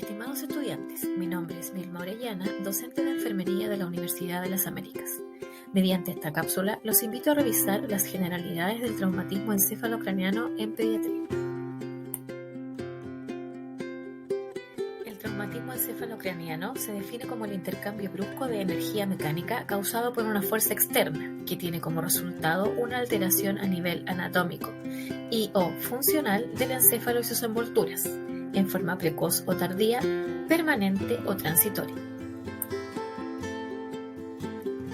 Estimados estudiantes, mi nombre es Vilma Orellana, docente de Enfermería de la Universidad de las Américas. Mediante esta cápsula, los invito a revisar las generalidades del traumatismo encefalocraneano en pediatría. El traumatismo encefalocraneano se define como el intercambio brusco de energía mecánica causado por una fuerza externa, que tiene como resultado una alteración a nivel anatómico y/o funcional del encéfalo y sus envolturas, en forma precoz o tardía, permanente o transitoria.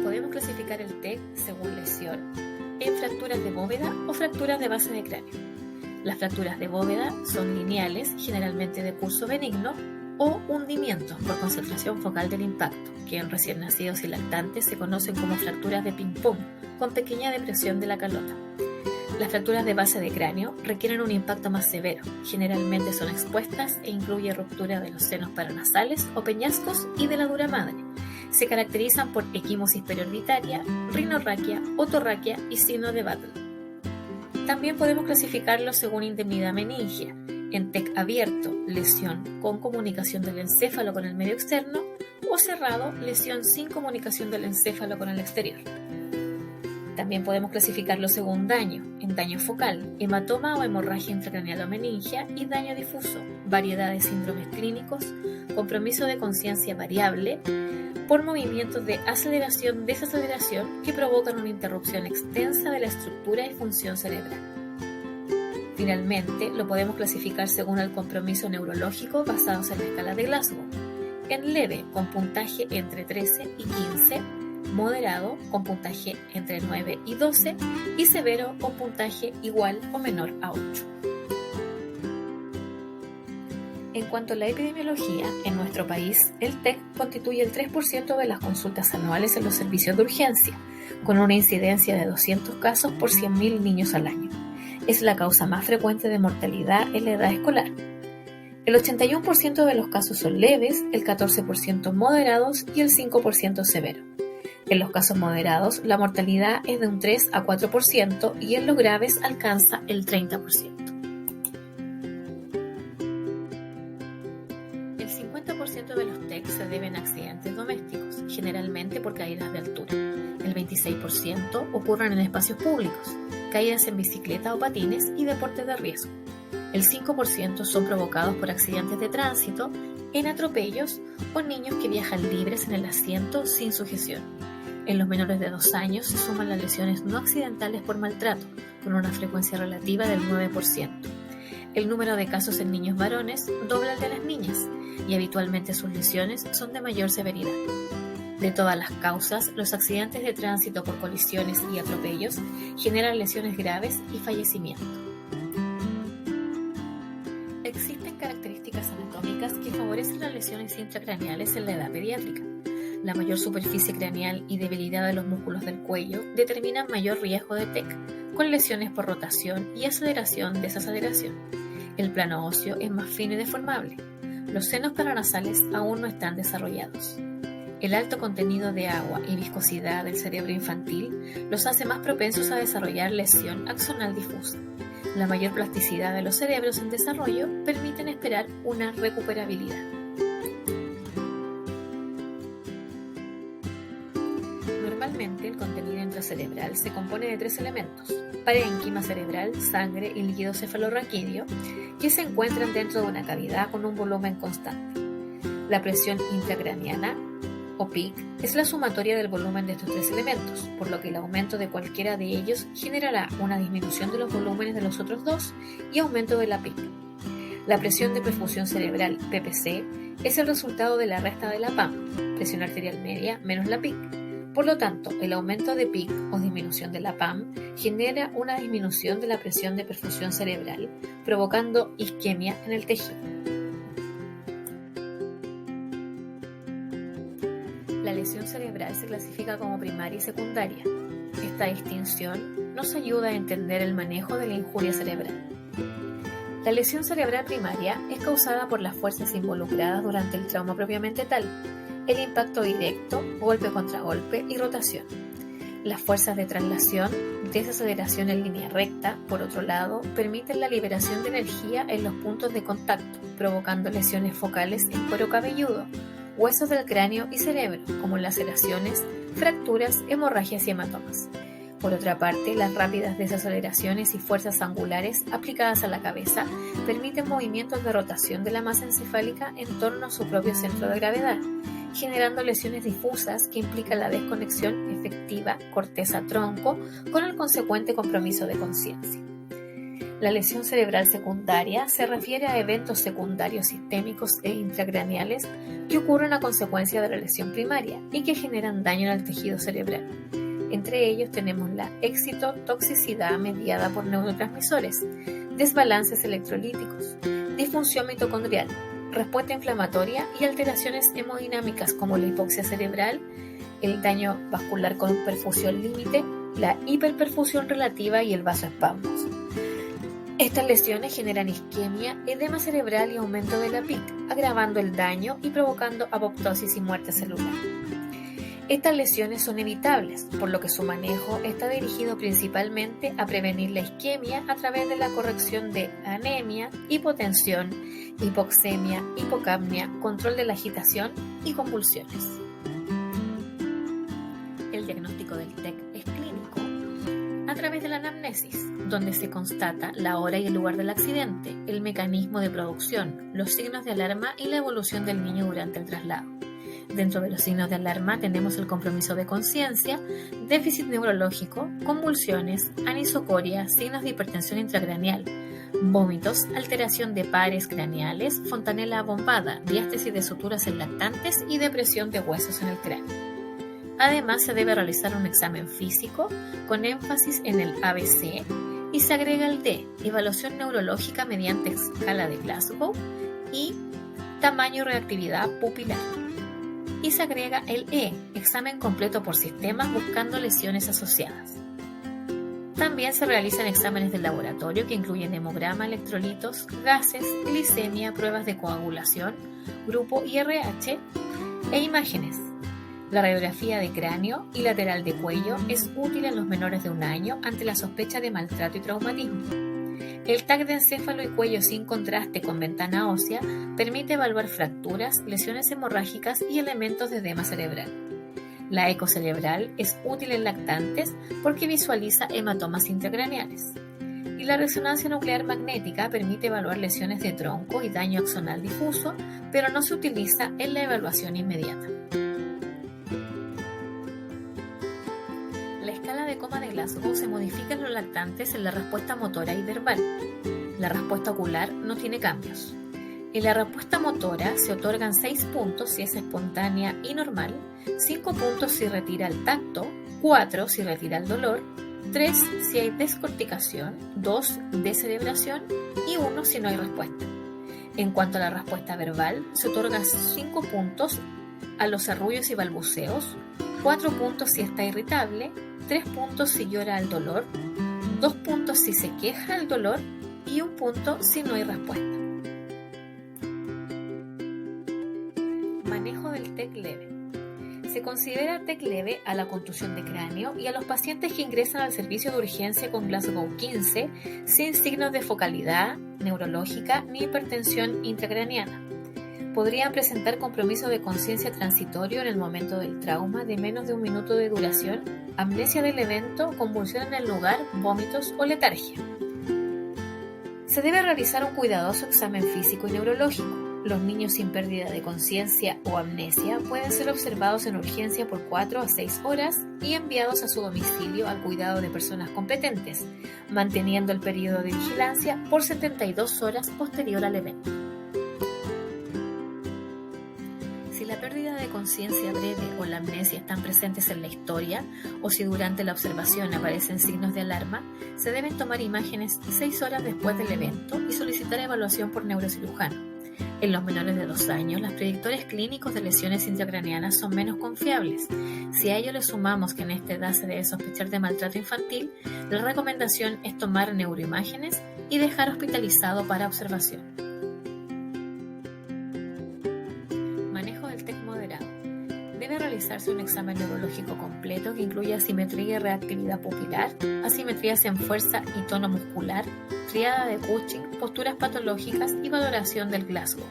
Podemos clasificar el TEC según lesión en fracturas de bóveda o fracturas de base de cráneo. Las fracturas de bóveda son lineales, generalmente de curso benigno, o hundimientos por concentración focal del impacto, que en recién nacidos y lactantes se conocen como fracturas de ping-pong, con pequeña depresión de la calota. Las fracturas de base de cráneo requieren un impacto más severo, generalmente son expuestas e incluye ruptura de los senos paranasales o peñascos y de la dura madre. Se caracterizan por equimosis periorbitaria, rinorraquia, otorraquia y signo de Battle. También podemos clasificarlos según indemnidad meningea, en TEC abierto, lesión con comunicación del encéfalo con el medio externo, o cerrado, lesión sin comunicación del encéfalo con el exterior. También podemos clasificarlo según daño, en daño focal, hematoma o hemorragia intracraneal o meningia y daño difuso, variedad de síndromes clínicos, compromiso de conciencia variable, por movimientos de aceleración-desaceleración que provocan una interrupción extensa de la estructura y función cerebral. Finalmente, lo podemos clasificar según el compromiso neurológico basados en la escala de Glasgow, en leve con puntaje entre 13 y 15, moderado con puntaje entre 9 y 12 y severo con puntaje igual o menor a 8. En cuanto a la epidemiología, en nuestro país, el TEC constituye el 3% de las consultas anuales en los servicios de urgencia, con una incidencia de 200 casos por 100.000 niños al año. Es la causa más frecuente de mortalidad en la edad escolar. El 81% de los casos son leves, el 14% moderados y el 5% severo. En los casos moderados, la mortalidad es de un 3 a 4% y en los graves alcanza el 30%. El 50% de los TEC se deben a accidentes domésticos, generalmente por caídas de altura. El 26% ocurren en espacios públicos, caídas en bicicleta o patines y deportes de riesgo. El 5% son provocados por accidentes de tránsito, en atropellos o niños que viajan libres en el asiento sin sujeción. En los menores de 2 años se suman las lesiones no accidentales por maltrato, con una frecuencia relativa del 9%. El número de casos en niños varones dobla el de las niñas, y habitualmente sus lesiones son de mayor severidad. De todas las causas, los accidentes de tránsito por colisiones y atropellos generan lesiones graves y fallecimiento. Existen características anatómicas que favorecen las lesiones intracraneales en la edad pediátrica. La mayor superficie craneal y debilidad de los músculos del cuello determinan mayor riesgo de TEC, con lesiones por rotación y aceleración-desaceleración. El plano óseo es más fino y deformable. Los senos paranasales aún no están desarrollados. El alto contenido de agua y viscosidad del cerebro infantil los hace más propensos a desarrollar lesión axonal difusa. La mayor plasticidad de los cerebros en desarrollo permiten esperar una recuperabilidad. Normalmente, el contenido intracerebral se compone de 3 elementos: parénquima cerebral, sangre y líquido cefalorraquídeo, que se encuentran dentro de una cavidad con un volumen constante. La presión intracraneana, o PIC, es la sumatoria del volumen de estos 3 elementos, por lo que el aumento de cualquiera de ellos generará una disminución de los volúmenes de los otros 2 y aumento de la PIC. La presión de perfusión cerebral, PPC, es el resultado de la resta de la PAM, presión arterial media menos la PIC. Por lo tanto, el aumento de PIC o disminución de la PAM genera una disminución de la presión de perfusión cerebral, provocando isquemia en el tejido. La lesión cerebral se clasifica como primaria y secundaria. Esta distinción nos ayuda a entender el manejo de la injuria cerebral. La lesión cerebral primaria es causada por las fuerzas involucradas durante el trauma propiamente tal, el impacto directo, golpe contra golpe y rotación. Las fuerzas de traslación, desaceleración en línea recta, por otro lado, permiten la liberación de energía en los puntos de contacto, provocando lesiones focales en cuero cabelludo, huesos del cráneo y cerebro, como laceraciones, fracturas, hemorragias y hematomas. Por otra parte, las rápidas desaceleraciones y fuerzas angulares aplicadas a la cabeza permiten movimientos de rotación de la masa encefálica en torno a su propio centro de gravedad, generando lesiones difusas que implican la desconexión efectiva corteza-tronco con el consecuente compromiso de conciencia. La lesión cerebral secundaria se refiere a eventos secundarios sistémicos e intracraneales que ocurren a consecuencia de la lesión primaria y que generan daño en el tejido cerebral. Entre ellos tenemos la excitotoxicidad mediada por neurotransmisores, desbalances electrolíticos, disfunción mitocondrial, respuesta inflamatoria y alteraciones hemodinámicas como la hipoxia cerebral, el daño vascular con perfusión límite, la hiperperfusión relativa y el vasoespasmos. Estas lesiones generan isquemia, edema cerebral y aumento de la PIC, agravando el daño y provocando apoptosis y muerte celular. Estas lesiones son evitables, por lo que su manejo está dirigido principalmente a prevenir la isquemia a través de la corrección de anemia, hipotensión, hipoxemia, hipocapnia, control de la agitación y convulsiones. El diagnóstico del TEC es clínico a través de la anamnesis, donde se constata la hora y el lugar del accidente, el mecanismo de producción, los signos de alarma y la evolución del niño durante el traslado. Dentro de los signos de alarma tenemos el compromiso de conciencia, déficit neurológico, convulsiones, anisocoria, signos de hipertensión intracraneal, vómitos, alteración de pares craneales, fontanela abombada, diástesis de suturas en lactantes y depresión de huesos en el cráneo. Además, se debe realizar un examen físico con énfasis en el ABC y se agrega el D, evaluación neurológica mediante escala de Glasgow y tamaño y reactividad pupilar. Y se agrega el E, examen completo por sistemas buscando lesiones asociadas. También se realizan exámenes de laboratorio que incluyen hemograma, electrolitos, gases, glicemia, pruebas de coagulación, grupo IRH e imágenes. La radiografía de cráneo y lateral de cuello es útil en los menores de 1 año ante la sospecha de maltrato y traumatismo. El TAC de encéfalo y cuello sin contraste con ventana ósea permite evaluar fracturas, lesiones hemorrágicas y elementos de edema cerebral. La eco cerebral es útil en lactantes porque visualiza hematomas intracraneales. Y la resonancia nuclear magnética permite evaluar lesiones de tronco y daño axonal difuso, pero no se utiliza en la evaluación inmediata. La escala de coma de Glasgow se modifica en los lactantes en la respuesta motora y verbal. La respuesta ocular no tiene cambios. En la respuesta motora se otorgan 6 puntos si es espontánea y normal, 5 puntos si retira el tacto, 4 si retira el dolor, 3 si hay descorticación, 2 descerebración y 1 si no hay respuesta. En cuanto a la respuesta verbal, se otorgan 5 puntos a los arrullos y balbuceos, 4 puntos si está irritable, 3 puntos si llora al dolor, 2 puntos si se queja al dolor y 1 punto si no hay respuesta. Manejo del TEC leve. Se considera TEC leve a la contusión de cráneo y a los pacientes que ingresan al servicio de urgencia con Glasgow 15 sin signos de focalidad neurológica ni hipertensión intracraneana. Podrían presentar compromiso de conciencia transitorio en el momento del trauma de menos de 1 minuto de duración, amnesia del evento, convulsión en el lugar, vómitos o letargia. Se debe realizar un cuidadoso examen físico y neurológico. Los niños sin pérdida de conciencia o amnesia pueden ser observados en urgencia por 4 a 6 horas y enviados a su domicilio al cuidado de personas competentes, manteniendo el periodo de vigilancia por 72 horas posterior al evento. Si la pérdida de conciencia breve o la amnesia están presentes en la historia o si durante la observación aparecen signos de alarma, se deben tomar imágenes 6 horas después del evento y solicitar evaluación por neurocirujano. En los menores de 2 años, los predictores clínicos de lesiones intracraneanas son menos confiables. Si a ello le sumamos que en esta edad se debe sospechar de maltrato infantil, la recomendación es tomar neuroimágenes y dejar hospitalizado para observación. Manejo del TEC moderado. debe realizarse un examen neurológico completo que incluye asimetría y reactividad pupilar, asimetrías en fuerza y tono muscular, triada de Cushing, posturas patológicas y valoración del Glasgow.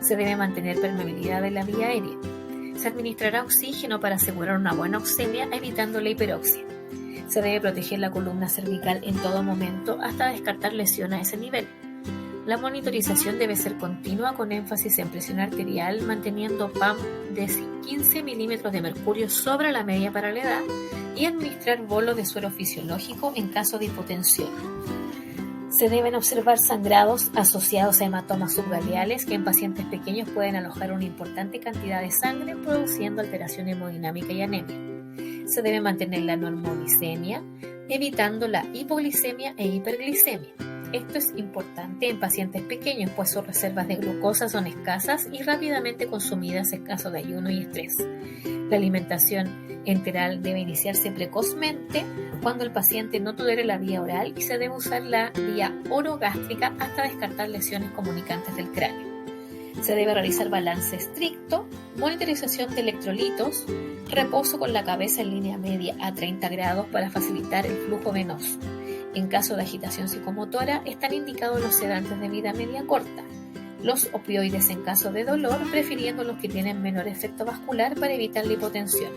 Se debe mantener permeabilidad de la vía aérea. Se administrará oxígeno para asegurar una buena oxemia, evitando la hiperoxia. Se debe proteger la columna cervical en todo momento hasta descartar lesión a ese nivel. La monitorización debe ser continua con énfasis en presión arterial, manteniendo PAM de 15 milímetros de mercurio sobre la media para la edad y administrar bolo de suero fisiológico en caso de hipotensión. Se deben observar sangrados asociados a hematomas subgaleales que en pacientes pequeños pueden alojar una importante cantidad de sangre produciendo alteración hemodinámica y anemia. Se debe mantener la normoglicemia, evitando la hipoglicemia e hiperglicemia. Esto es importante en pacientes pequeños, pues sus reservas de glucosa son escasas y rápidamente consumidas en caso de ayuno y estrés. La alimentación enteral debe iniciarse precozmente cuando el paciente no tolere la vía oral y se debe usar la vía orogástrica hasta descartar lesiones comunicantes del cráneo. Se debe realizar balance estricto, monitorización de electrolitos, reposo con la cabeza en línea media a 30 grados para facilitar el flujo venoso. En caso de agitación psicomotora, están indicados los sedantes de vida media corta, los opioides en caso de dolor, prefiriendo los que tienen menor efecto vascular para evitar la hipotensión.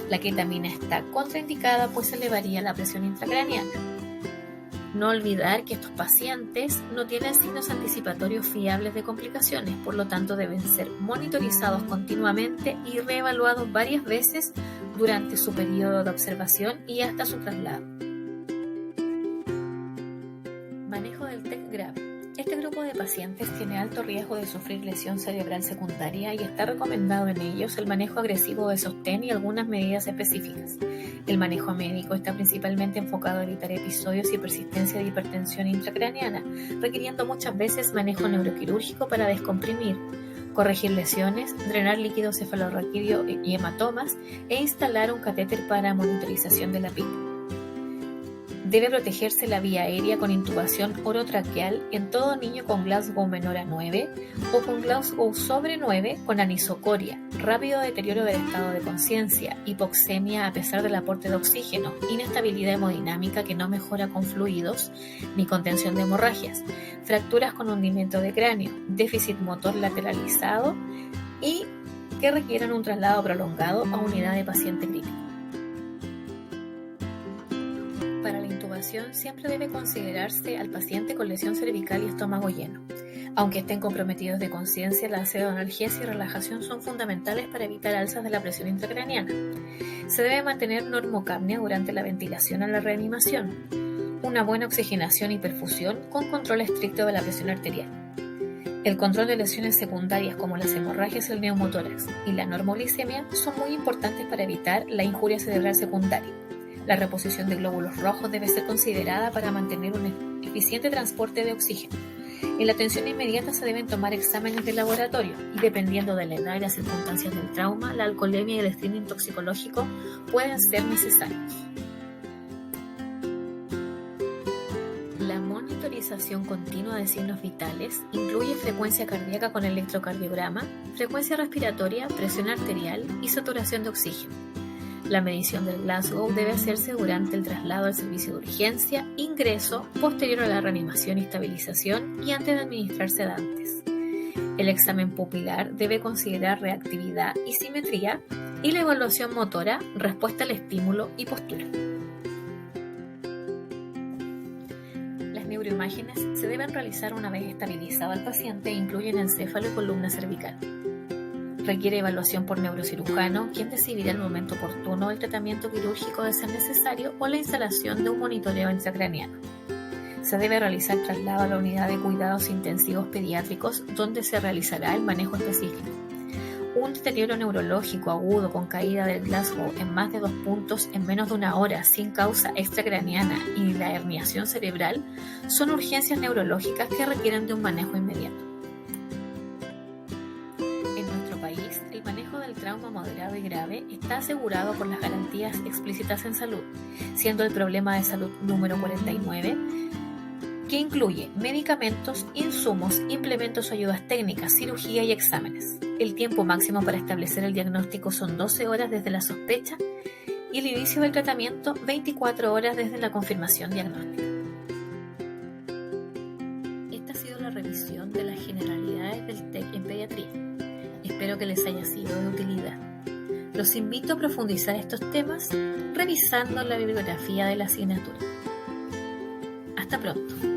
La ketamina está contraindicada pues elevaría la presión intracraneana. No olvidar que estos pacientes no tienen signos anticipatorios fiables de complicaciones, por lo tanto deben ser monitorizados continuamente y reevaluados varias veces durante su periodo de observación y hasta su traslado. Manejo del TEC grave. Este grupo de pacientes tiene alto riesgo de sufrir lesión cerebral secundaria y está recomendado en ellos el manejo agresivo de sostén y algunas medidas específicas. El manejo médico está principalmente enfocado a evitar episodios y persistencia de hipertensión intracraneana, requiriendo muchas veces manejo neuroquirúrgico para descomprimir, corregir lesiones, drenar líquido cefalorraquídeo y hematomas e instalar un catéter para monitorización de la PIP. Debe protegerse la vía aérea con intubación orotraqueal en todo niño con Glasgow menor a 9 o con Glasgow sobre 9 con anisocoria, rápido deterioro del estado de conciencia, hipoxemia a pesar del aporte de oxígeno, inestabilidad hemodinámica que no mejora con fluidos ni con tensión de hemorragias, fracturas con hundimiento de cráneo, déficit motor lateralizado y que requieran un traslado prolongado a unidad de paciente crítico. Para la intubación siempre debe considerarse al paciente con lesión cervical y estómago lleno. Aunque estén comprometidos de conciencia, la pseudoanalgesia y relajación son fundamentales para evitar alzas de la presión intracraneana. Se debe mantener normocapnia durante la ventilación a la reanimación, una buena oxigenación y perfusión con control estricto de la presión arterial. El control de lesiones secundarias como las hemorragias del neumotórax y la normoglicemia son muy importantes para evitar la injuria cerebral secundaria. La reposición de glóbulos rojos debe ser considerada para mantener un eficiente transporte de oxígeno. En la atención inmediata se deben tomar exámenes de laboratorio y dependiendo de la edad y las circunstancias del trauma, la alcoholemia y el screening toxicológico pueden ser necesarios. La monitorización continua de signos vitales incluye frecuencia cardíaca con electrocardiograma, frecuencia respiratoria, presión arterial y saturación de oxígeno. La medición del Glasgow debe hacerse durante el traslado al servicio de urgencia, ingreso, posterior a la reanimación y estabilización y antes de administrar sedantes. El examen pupilar debe considerar reactividad y simetría y la evaluación motora, respuesta al estímulo y postura. Las neuroimágenes se deben realizar una vez estabilizado al paciente e incluyen encéfalo y columna cervical. Requiere evaluación por neurocirujano, quien decidirá el momento oportuno el tratamiento quirúrgico de ser necesario o la instalación de un monitoreo intracraneano. Se debe realizar traslado a la unidad de cuidados intensivos pediátricos, donde se realizará el manejo específico. Un deterioro neurológico agudo con caída del Glasgow en más de 2 puntos en menos de 1 hora sin causa extracraneana y la herniación cerebral son urgencias neurológicas que requieren de un manejo inmediato. El manejo del trauma moderado y grave está asegurado por las garantías explícitas en salud, siendo el problema de salud número 49 que incluye medicamentos, insumos, implementos o ayudas técnicas, cirugía y exámenes. El tiempo máximo para establecer el diagnóstico son 12 horas desde la sospecha y el inicio del tratamiento 24 horas desde la confirmación diagnóstica. Esta ha sido la revisión de las generalidades del TEC en pediatría. Espero que les haya sido de utilidad. Los invito a profundizar estos temas revisando la bibliografía de la asignatura. Hasta pronto.